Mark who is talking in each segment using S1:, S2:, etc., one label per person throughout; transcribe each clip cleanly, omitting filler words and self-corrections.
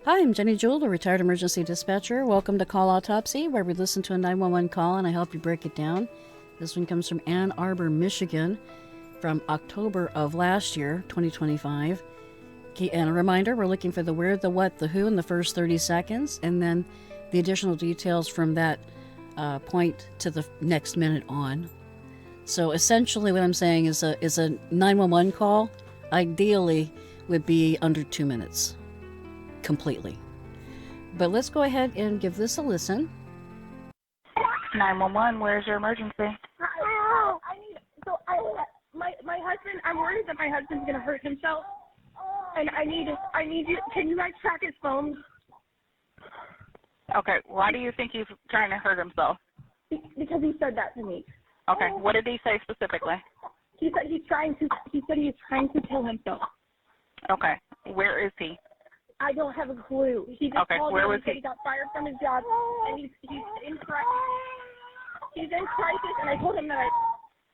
S1: Hi, I'm Jenny Jewell, a retired emergency dispatcher. Welcome to Call Autopsy, where we listen to a 911 call and I help you break it down. This one comes from Ann Arbor, Michigan, from October of last year, 2025. And a reminder, we're looking for the where, the what, the who in the first 30 seconds, and then the additional details from that point to the next minute on. So essentially what I'm saying is a 911 call ideally would be under 2 minutes. Completely. But let's go ahead and give this a listen.
S2: 911, where's your emergency?
S3: My husband, I'm worried that my husband's going to hurt himself. And I need you, can you guys track his phone?
S2: Okay, why do you think he's trying to hurt himself?
S3: Because he said that to me.
S2: Okay, what did he say specifically?
S3: He said he's trying to kill himself.
S2: Okay, where is he?
S3: I don't have a clue. He just
S2: Okay,
S3: called
S2: where
S3: me
S2: was
S3: and said
S2: he?
S3: he got fired from his job, and he's in crisis. He's in crisis, and I told him that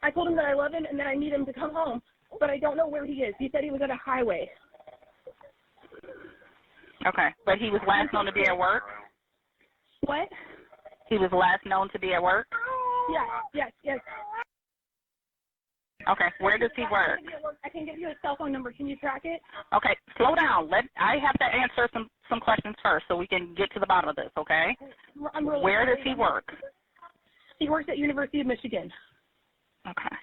S3: I love him and that I need him to come home, but I don't know where he is. He said he was at a highway.
S2: Okay, but he was last known to be at work?
S3: What?
S2: He was last known to be at work?
S3: Yes.
S2: Okay, where does he work?
S3: I can give you a cell phone number. Can you track it?
S2: Okay, slow down. I have to answer some questions first so we can get to the bottom of this, okay? Where does he work?
S3: He works at University of Michigan.
S2: Okay.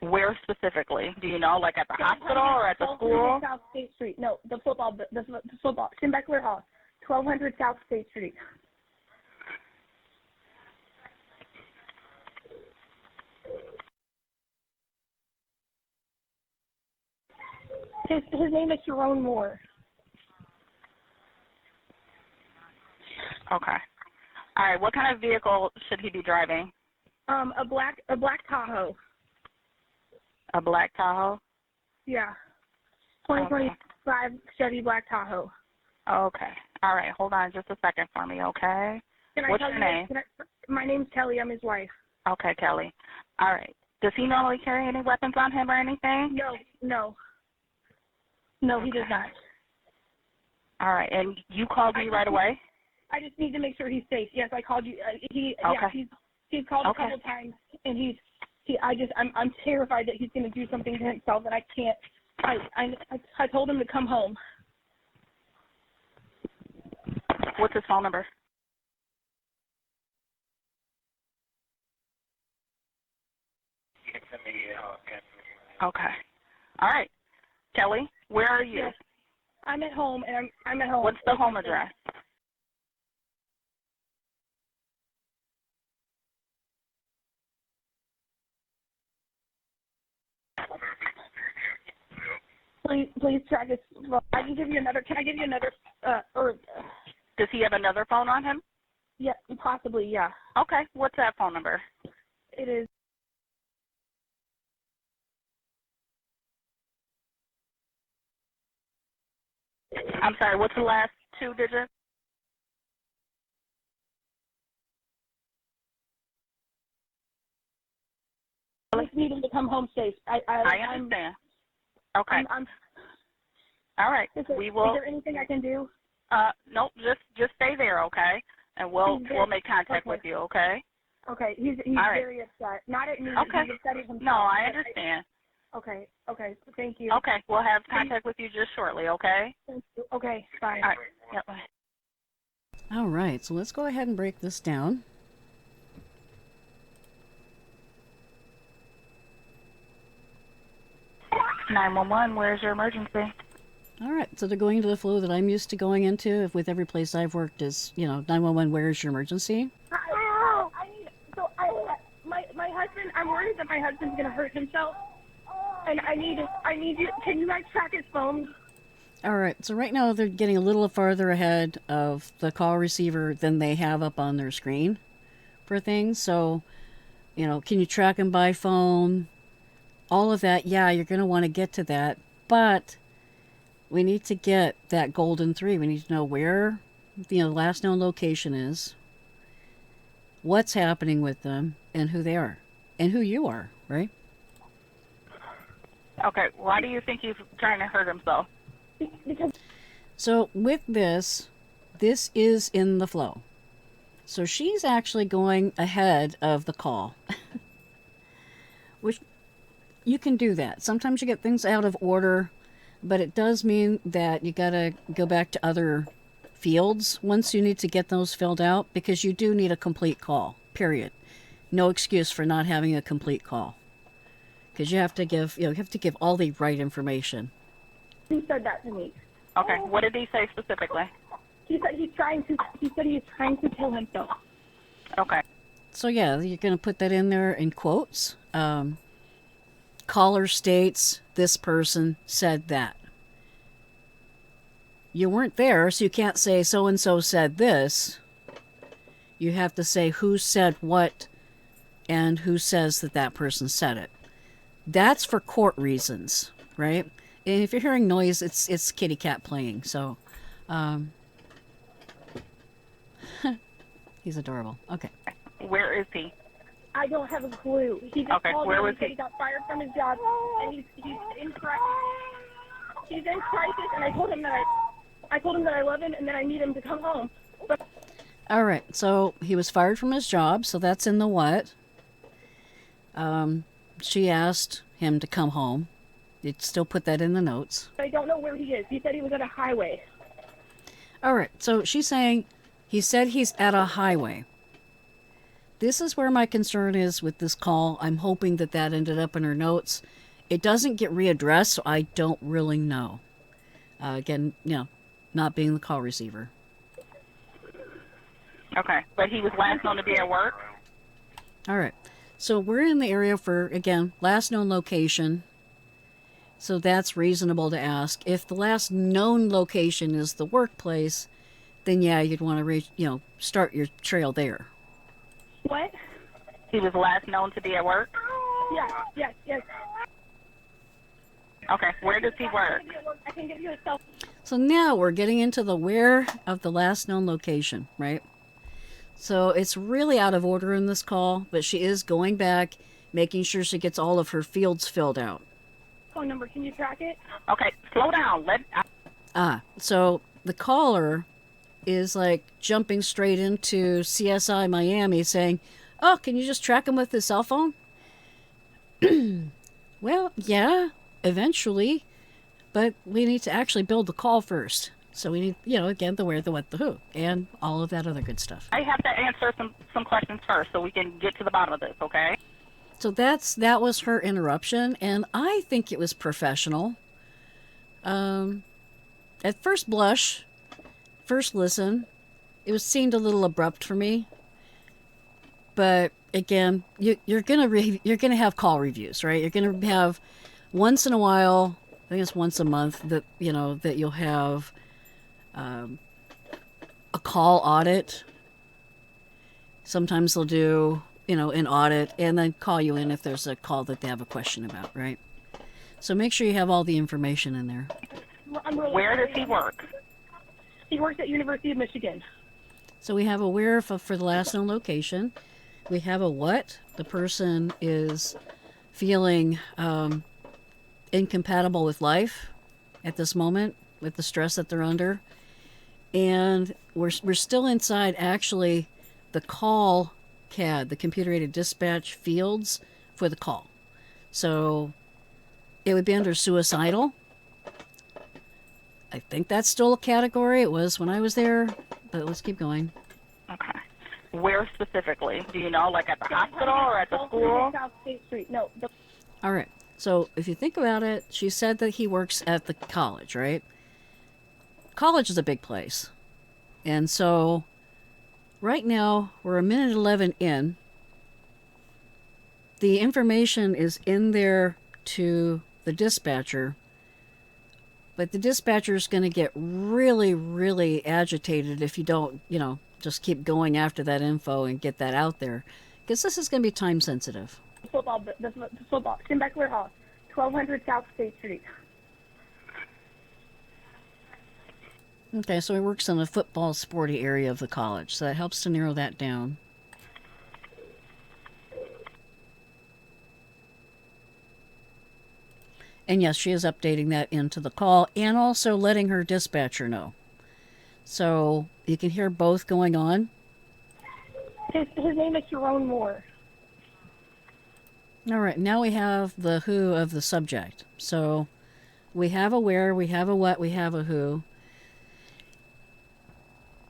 S2: Where specifically? Do you know, like at the hospital or at the school?
S3: South State Street. No, the football, Schembeckler Hall, 1200 South State Street. His name is Jerome Moore.
S2: Okay. All right, what kind of vehicle should he be driving?
S3: A black Tahoe.
S2: A black Tahoe?
S3: Yeah. 2025 Chevy Black Tahoe.
S2: Okay. All right, hold on just a second for me, okay? What's your name?
S3: My name's Kelly. I'm his wife.
S2: Okay, Kelly. All right. Does he normally carry any weapons on him or anything?
S3: No, he does not.
S2: All right, and you called me right away?
S3: I just need to make sure he's safe. Yes, I called you. He's called a couple times, and I'm terrified that he's going to do something to himself, and I can't. I told him to come home.
S2: What's his phone number? Okay. All right. Kelly, where are you?
S3: Yes. I'm at home, and I'm at home.
S2: What's the home address?
S3: Please track his phone. I can give you another. Can I give you another?
S2: Does he have another phone on him?
S3: Yeah, possibly. Yeah.
S2: Okay. What's that phone number?
S3: It is.
S2: I'm sorry. What's the last two digits?
S3: I just need him to come home safe. I
S2: understand. Okay. All right.
S3: Is
S2: We will.
S3: Is there anything I can do?
S2: Nope. Just stay there, okay? And we'll make contact with you, okay?
S3: Okay. He's
S2: right.
S3: very upset. Not at me.
S2: Okay.
S3: He's upset at himself.
S2: No, I understand.
S3: Okay. Thank you.
S2: Okay. We'll have contact with you just shortly, okay?
S3: Thank you. Okay. Bye.
S2: All right. Yep. Bye.
S1: All right, so let's go ahead and break this down.
S2: "911, where's your emergency?"
S1: All right, so they're going to the flow that I'm used to going into with every place I've worked is, 911, where is your emergency?
S3: My husband, I'm worried that my husband's going to hurt himself. And I need you, can you guys track his phone?
S1: All right, so right now they're getting a little farther ahead of the call receiver than they have up on their screen for things. So, can you track him by phone? All of that, yeah, you're going to want to get to that. But we need to get that golden 3. We need to know where the last known location is, what's happening with them, and who they are, and who you are, right?
S2: Okay, why do you think he's trying to hurt himself?
S3: Because
S1: So with this, this is in the flow. So she's actually going ahead of the call, which you can do that. Sometimes you get things out of order, but it does mean that you got to go back to other fields once you need to get those filled out, because you do need a complete call, period. No excuse for not having a complete call, because you have to give, you have to give all the right information.
S3: He said that to me.
S2: Okay. What did he say specifically?
S3: He said he's trying to kill himself.
S2: Okay.
S1: So yeah, you're going to put that in there in quotes. Caller states, this person said that. You weren't there, so you can't say so-and-so said this. You have to say who said what and who says that that person said it. That's for court reasons, right? And if you're hearing noise, it's kitty cat playing, so... He's adorable. Okay.
S2: Where is he?
S3: I don't have a clue. He just called me and said he got fired from his job, and he's in crisis. He's in crisis, and I told him that I love him and that I need him to come home. But
S1: all right. So he was fired from his job. So that's in the what? She asked him to come home. You'd still put that in the notes.
S3: I don't know where he is. He said he was at a highway.
S1: All right. So she's saying he said he's at a highway. This is where my concern is with this call. I'm hoping that that ended up in her notes. It doesn't get readdressed, so I don't really know. Again, not being the call receiver.
S2: Okay. But he was last known to be at work?
S1: All right. So we're in the area for, again, last known location. So that's reasonable to ask. If the last known location is the workplace, then yeah, you'd want to start your trail there.
S3: What?
S2: He was last known to be at work?
S3: Yes.
S2: Okay, where does he work?
S3: I can give you a cell.
S1: So now we're getting into the where of the last known location, right? So it's really out of order in this call, but she is going back, making sure she gets all of her fields filled out.
S3: Phone number, can you track it?
S2: Okay, slow down.
S1: So the caller is like jumping straight into CSI Miami saying, oh, can you just track him with his cell phone? Well, yeah, eventually, but we need to actually build the call first. So we need, again, the where, the what, the who, and all of that other good stuff.
S2: I have to answer some questions first so we can get to the bottom of this, okay?
S1: So that was her interruption, and I think it was professional. At first blush, first listen, seemed a little abrupt for me. But again, you're gonna have call reviews, right? You're gonna have once in a while. I think it's once a month that that you'll have a call audit. Sometimes they'll do an audit and then call you in if there's a call that they have a question about, right? So make sure you have all the information in there.
S2: Where does he work?
S3: He works at University of Michigan.
S1: So we have a where for the last known location. We have a what. The person is feeling incompatible with life at this moment with the stress that they're under. And we're still inside actually the call CAD, the computer-aided dispatch fields for the call. So it would be under suicidal. I think that's still a category. It was when I was there, but let's keep going.
S2: Okay. Where specifically? Do you know, like at the hospital or at the school?
S3: South State Street. No.
S1: All right. So if you think about it, she said that he works at the college, right? College is a big place. And so right now we're 1:11 in. The information is in there to the dispatcher, but the dispatcher is going to get really, really agitated if you don't, just keep going after that info and get that out there, because this is going to be time sensitive.
S3: The football. Simbeckler Hall, 1200 South State Street.
S1: Okay, so he works in the football sporty area of the college, so that helps to narrow that down. And yes, she is updating that into the call and also letting her dispatcher know. So You can hear both going on.
S3: His name is Jerome Moore.
S1: All right, now we have the who of the subject. So we have a where, we have a what, we have a who.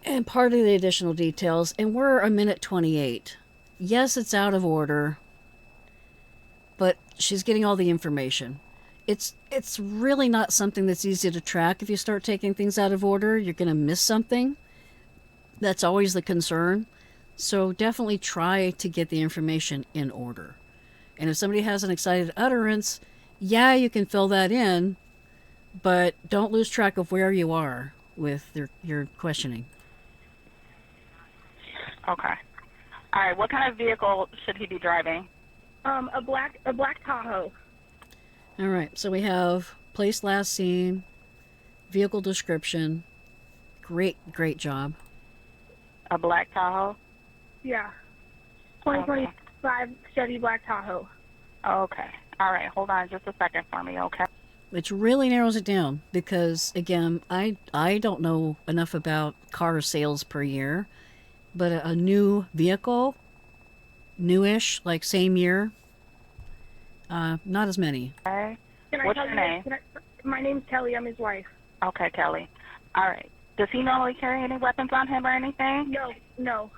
S1: And part of the additional details, and we're a minute 28. Yes, it's out of order, but she's getting all the information. It's really not something that's easy to track. If you start taking things out of order, you're going to miss something. That's always the concern. So definitely try to get the information in order. And if somebody has an excited utterance, yeah, you can fill that in, but don't lose track of where you are with your questioning.
S2: Okay. All right. What kind of vehicle should he be driving?
S3: A black Tahoe.
S1: All right. So we have place last seen, vehicle description. Great job.
S2: A black Tahoe?
S3: Yeah. 2025 Chevy Black Tahoe.
S2: Okay. All right. Hold on just a second for me, okay?
S1: Which really narrows it down because, again, I don't know enough about car sales per year, but a new vehicle, newish, like same year, not as many.
S2: Okay.
S3: What's
S2: your name?
S3: My name's Kelly. I'm his wife.
S2: Okay, Kelly. All right. Does he normally carry any weapons on him or anything?
S3: No.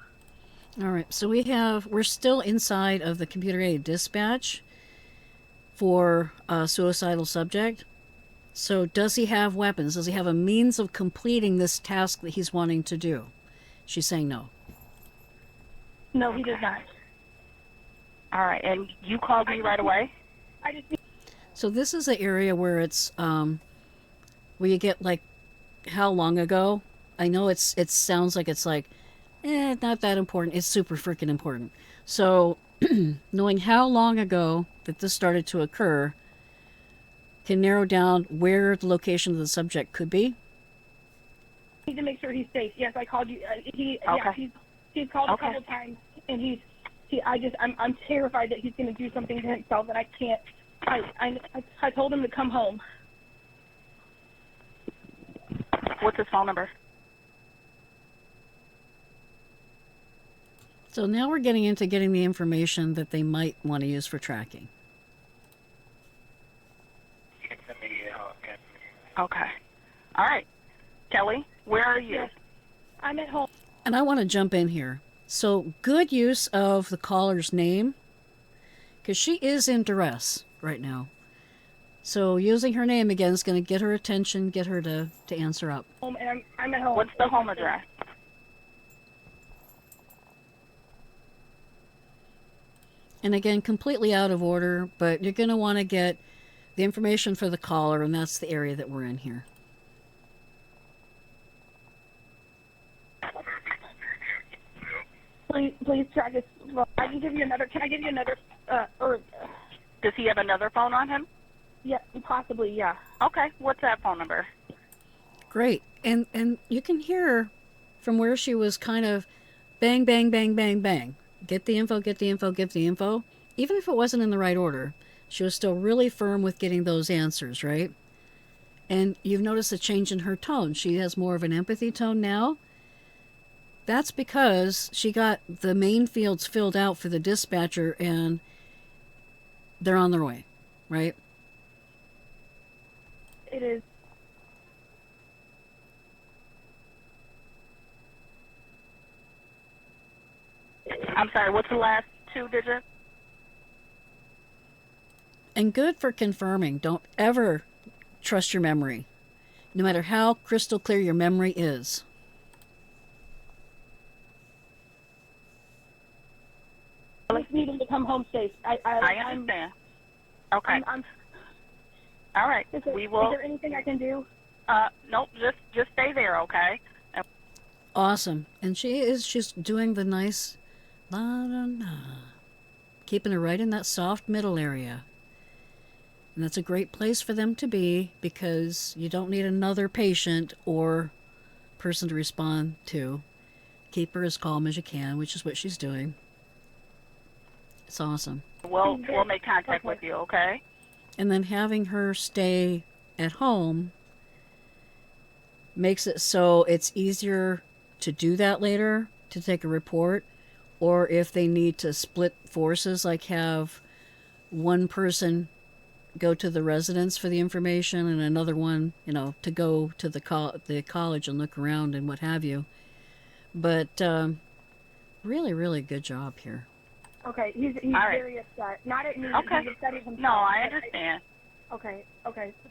S1: All right, so we're still inside of the computer-aided dispatch for a suicidal subject. So does he have weapons? Does he have a means of completing this task that he's wanting to do? She's saying no.
S3: No, he does not.
S2: All right, and you called me right away?
S1: So this is an area where it's where you get like how long ago? I know it sounds like it's like not that important. It's super freaking important. So knowing how long ago that this started to occur can narrow down where the location of the subject could be.
S3: I need to make sure he's safe. Yes, I called you.
S2: Okay.
S3: Yeah, he's called a couple times, and I'm terrified that he's going to do something to himself, and I can't. I told him to come home.
S2: What's his phone number?
S1: So now we're getting into getting the information that they might want to use for tracking.
S2: Okay. All right. Kelly, where are you?
S3: Yes, I'm at home.
S1: And I want to jump in here. So good use of the caller's name, because she is in duress right now. So using her name again is going to get her attention, get her to answer up.
S3: Home, and I'm at home.
S2: What's the home address?
S1: And again, completely out of order, but you're going to want to get the information for the caller, and that's the area that we're in here.
S3: Please try this. Well, I can give you another. Can I give you another?
S2: Does he have another phone on him?
S3: Yeah, possibly. Yeah.
S2: Okay. What's that phone number?
S1: Great. And you can hear from where she was kind of bang, bang, bang, bang, bang. Get the info, get the info, get the info. Even if it wasn't in the right order, she was still really firm with getting those answers, right? And you've noticed a change in her tone. She has more of an empathy tone now. That's because she got the main fields filled out for the dispatcher and they're on their way, right?
S3: It is.
S2: I'm sorry, what's the last two digits?
S1: And good for confirming. Don't ever trust your memory, no matter how crystal clear your memory is.
S3: I just need him to come home safe.
S2: I understand. Okay. All right. We will.
S3: Is there anything I can do?
S2: Nope. Just stay there, okay?
S1: Awesome. And she's doing the nice la la la, keeping her right in that soft middle area. And that's a great place for them to be because you don't need another patient or person to respond to. Keep her as calm as you can, which is what she's doing. It's awesome.
S2: We'll make contact with you, okay?
S1: And then having her stay at home makes it so it's easier to do that later, to take a report, or if they need to split forces, like have one person go to the residence for the information and another one, to go to the college and look around and what have you. But really, really good job here.
S3: Okay, he's
S2: right.
S3: very upset. Not at me.
S2: Okay.
S3: He's upset at himself.
S2: No, I understand.
S3: Okay,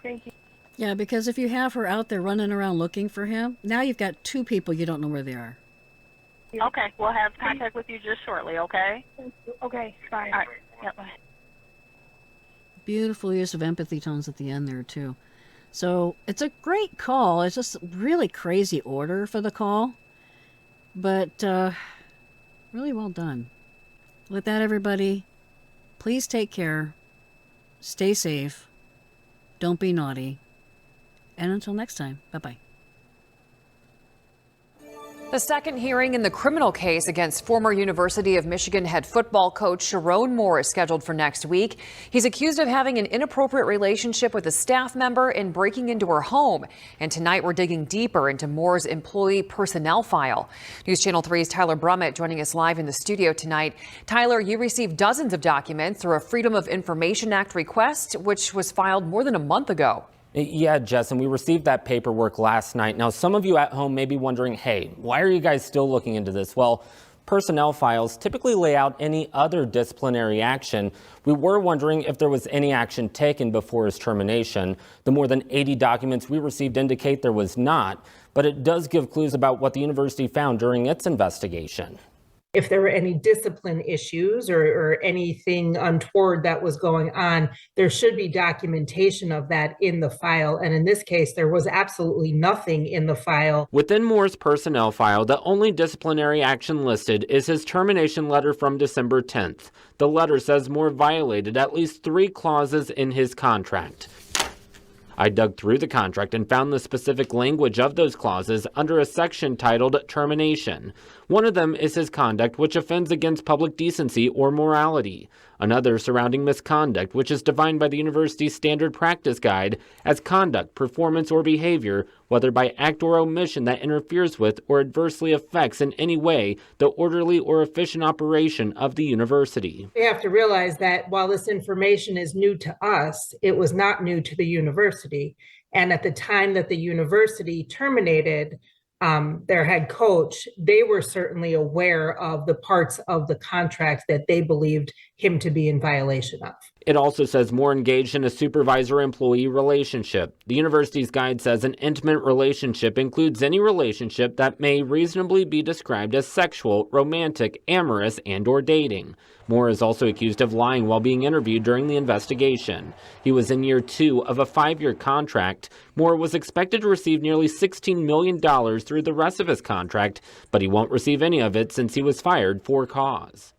S3: thank you.
S1: Yeah, because if you have her out there running around looking for him, now you've got two people you don't know where they are.
S2: Okay, we'll have contact with you just shortly, okay?
S3: Thank you. Okay, bye.
S2: All right. Yep.
S1: Beautiful use of empathy tones at the end there, too. So it's a great call. It's just really crazy order for the call. But really well done. With that, everybody, please take care. Stay safe. Don't be naughty. And until next time, bye-bye.
S4: The second hearing in the criminal case against former University of Michigan head football coach Sharon Moore is scheduled for next week. He's accused of having an inappropriate relationship with a staff member and breaking into her home. And tonight we're digging deeper into Moore's employee personnel file. News Channel 3's Tyler Brummett joining us live in the studio tonight. Tyler, you received dozens of documents through a Freedom of Information Act request, which was filed more than a month ago.
S5: Yeah, Jess, and we received that paperwork last night. Now, some of you at home may be wondering, hey, why are you guys still looking into this? Well, personnel files typically lay out any other disciplinary action. We were wondering if there was any action taken before his termination. The more than 80 documents we received indicate there was not, but it does give clues about what the university found during its investigation.
S6: If there were any discipline issues or anything untoward that was going on, there should be documentation of that in the file. And in this case, there was absolutely nothing in the file.
S5: Within Moore's personnel file, the only disciplinary action listed is his termination letter from December 10th. The letter says Moore violated at least 3 clauses in his contract. I dug through the contract and found the specific language of those clauses under a section titled Termination. One of them is his conduct which offends against public decency or morality. Another surrounding misconduct, which is defined by the university's standard practice guide as conduct, performance, or behavior, whether by act or omission that interferes with or adversely affects in any way the orderly or efficient operation of the university.
S6: We have to realize that while this information is new to us, it was not new to the university. And at the time that the university terminated their head coach, they were certainly aware of the parts of the contract that they believed him to be in violation of.
S5: It also says Moore engaged in a supervisor-employee relationship. The university's guide says an intimate relationship includes any relationship that may reasonably be described as sexual, romantic, amorous, and/or dating. Moore is also accused of lying while being interviewed during the investigation. He was in year 2 of a 5-year contract. Moore was expected to receive nearly $16 million through the rest of his contract, but he won't receive any of it since he was fired for cause.